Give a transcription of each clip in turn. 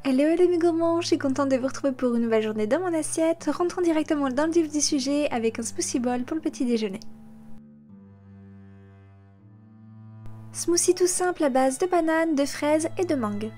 Hello mes gourmands, je suis contente de vous retrouver pour une nouvelle journée dans mon assiette. Rentrons directement dans le vif du sujet avec un smoothie bowl pour le petit déjeuner. Smoothie tout simple à base de bananes, de fraises et de mangue.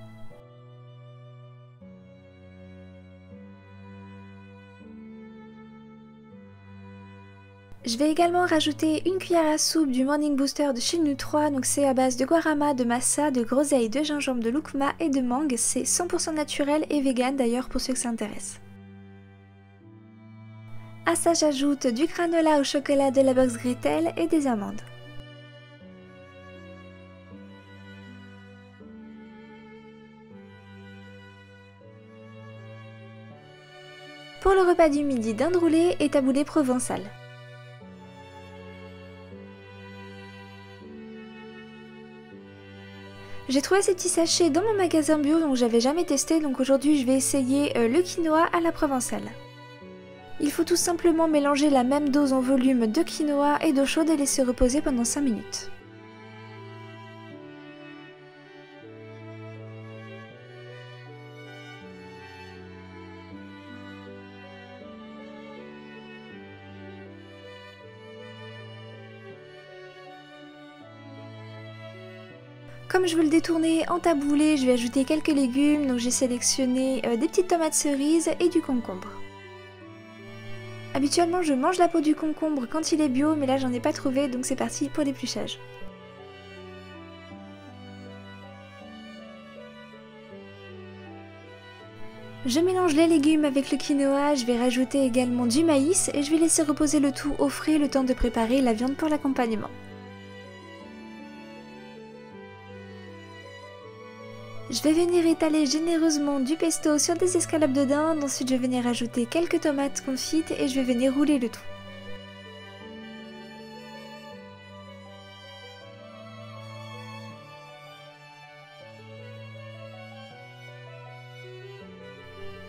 Je vais également rajouter une cuillère à soupe du Morning Booster de chez Nutro, donc c'est à base de guarama, de massa, de groseille, de gingembre, de lucma et de mangue. C'est 100% naturel et vegan d'ailleurs pour ceux que ça intéresse. À ça j'ajoute du granola au chocolat de la box Gretel et des amandes. Pour le repas du midi, dinde roulée et taboulé provençal. J'ai trouvé ces petits sachets dans mon magasin bio, donc j'avais jamais testé, donc aujourd'hui je vais essayer le quinoa à la provençale. Il faut tout simplement mélanger la même dose en volume de quinoa et d'eau chaude et laisser reposer pendant 5 minutes. Comme je veux le détourner en taboulé, je vais ajouter quelques légumes, donc j'ai sélectionné des petites tomates cerises et du concombre. Habituellement je mange la peau du concombre quand il est bio, mais là j'en ai pas trouvé, donc c'est parti pour l'épluchage. Je mélange les légumes avec le quinoa, je vais rajouter également du maïs et je vais laisser reposer le tout au frais le temps de préparer la viande pour l'accompagnement. Je vais venir étaler généreusement du pesto sur des escalopes de dinde, ensuite je vais venir ajouter quelques tomates confites et je vais venir rouler le tout.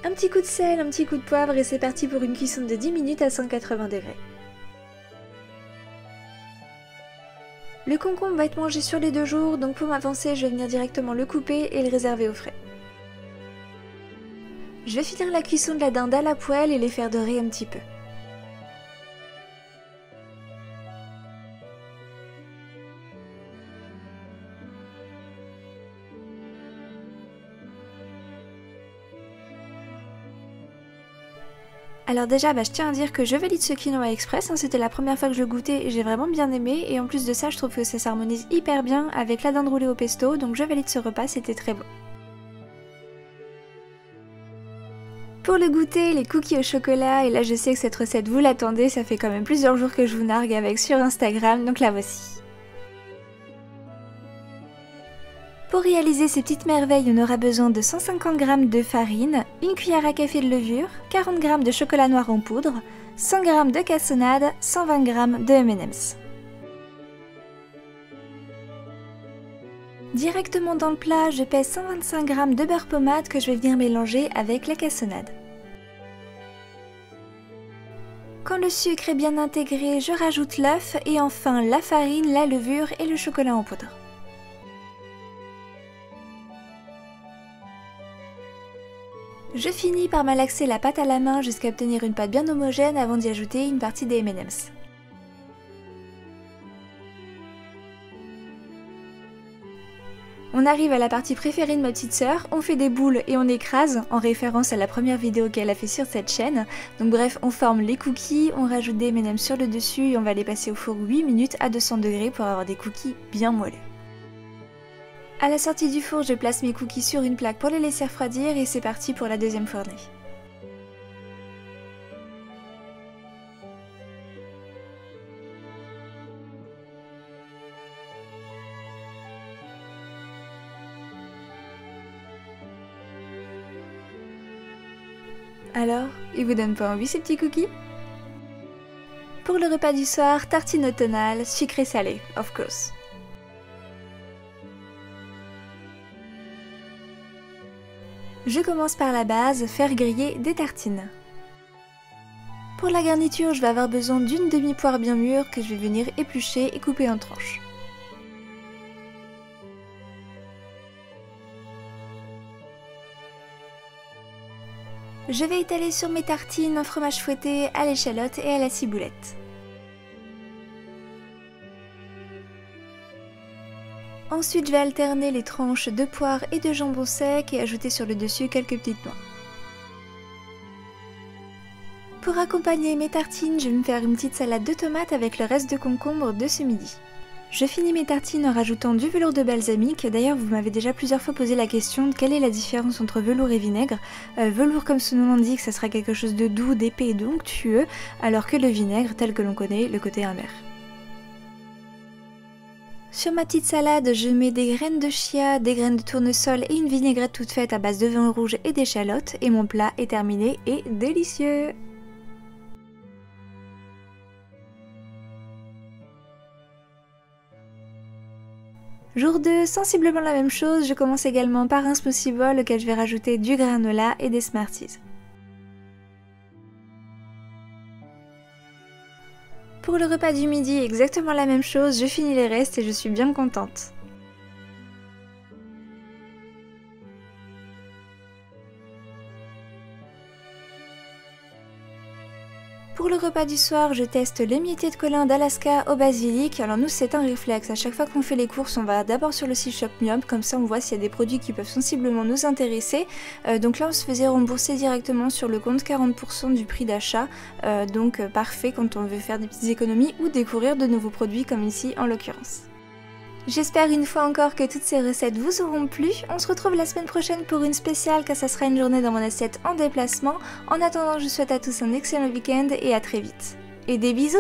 Un petit coup de sel, un petit coup de poivre et c'est parti pour une cuisson de 10 minutes à 180 degrés. Le concombre va être mangé sur les 2 jours, donc pour m'avancer, je vais venir directement le couper et le réserver au frais. Je vais finir la cuisson de la dinde à la poêle et les faire dorer un petit peu. Alors déjà, je tiens à dire que je valide ce quinoa express, c'était la première fois que je goûtais et j'ai vraiment bien aimé, et en plus de ça je trouve que ça s'harmonise hyper bien avec la dinde roulée au pesto, donc je valide ce repas, c'était très bon. Pour le goûter, les cookies au chocolat, et là je sais que cette recette vous l'attendez, ça fait quand même plusieurs jours que je vous nargue avec sur Instagram, donc la voici. Pour réaliser ces petites merveilles, on aura besoin de 150 g de farine, une cuillère à café de levure, 40 g de chocolat noir en poudre, 100 g de cassonade, 120 g de M&M's. Directement dans le plat, je pèse 125 g de beurre pommade que je vais venir mélanger avec la cassonade. Quand le sucre est bien intégré, je rajoute l'œuf et enfin la farine, la levure et le chocolat en poudre. Je finis par malaxer la pâte à la main jusqu'à obtenir une pâte bien homogène avant d'y ajouter une partie des M&M's. On arrive à la partie préférée de ma petite sœur, on fait des boules et on écrase, en référence à la première vidéo qu'elle a fait sur cette chaîne. Donc bref, on forme les cookies, on rajoute des M&M's sur le dessus et on va les passer au four 8 minutes à 200 degrés pour avoir des cookies bien moelleux. À la sortie du four, je place mes cookies sur une plaque pour les laisser refroidir et c'est parti pour la deuxième fournée. Alors, ils vous donnent pas envie ces petits cookies? Pour le repas du soir, tartine automnale, sucré-salé, of course. Je commence par la base, faire griller des tartines. Pour la garniture, je vais avoir besoin d'une demi-poire bien mûre que je vais venir éplucher et couper en tranches. Je vais étaler sur mes tartines un fromage fouetté à l'échalote et à la ciboulette. Ensuite, je vais alterner les tranches de poire et de jambon sec et ajouter sur le dessus quelques petites noix. Pour accompagner mes tartines, je vais me faire une petite salade de tomates avec le reste de concombre de ce midi. Je finis mes tartines en rajoutant du velours de balsamique. D'ailleurs, vous m'avez déjà plusieurs fois posé la question de quelle est la différence entre velours et vinaigre. Velours, comme son nom l'indique, ça sera quelque chose de doux, d'épais et d'onctueux, alors que le vinaigre, tel que l'on connaît, le côté amer. Sur ma petite salade, je mets des graines de chia, des graines de tournesol et une vinaigrette toute faite à base de vin rouge et d'échalotes, et mon plat est terminé et délicieux! Jour 2, sensiblement la même chose, je commence également par un smoothie bowl auquel je vais rajouter du granola et des Smarties. Pour le repas du midi, exactement la même chose, je finis les restes et je suis bien contente. Pour le repas du soir, je teste l'émietté de colin d'Alaska au basilic. Alors nous, c'est un réflexe, à chaque fois qu'on fait les courses, on va d'abord sur le site ShopMium, comme ça on voit s'il y a des produits qui peuvent sensiblement nous intéresser. Donc là, on se faisait rembourser directement sur le compte 40% du prix d'achat, donc parfait quand on veut faire des petites économies ou découvrir de nouveaux produits comme ici en l'occurrence. J'espère une fois encore que toutes ces recettes vous auront plu. On se retrouve la semaine prochaine pour une spéciale car ça sera une journée dans mon assiette en déplacement. En attendant, je vous souhaite à tous un excellent week-end et à très vite. Et des bisous!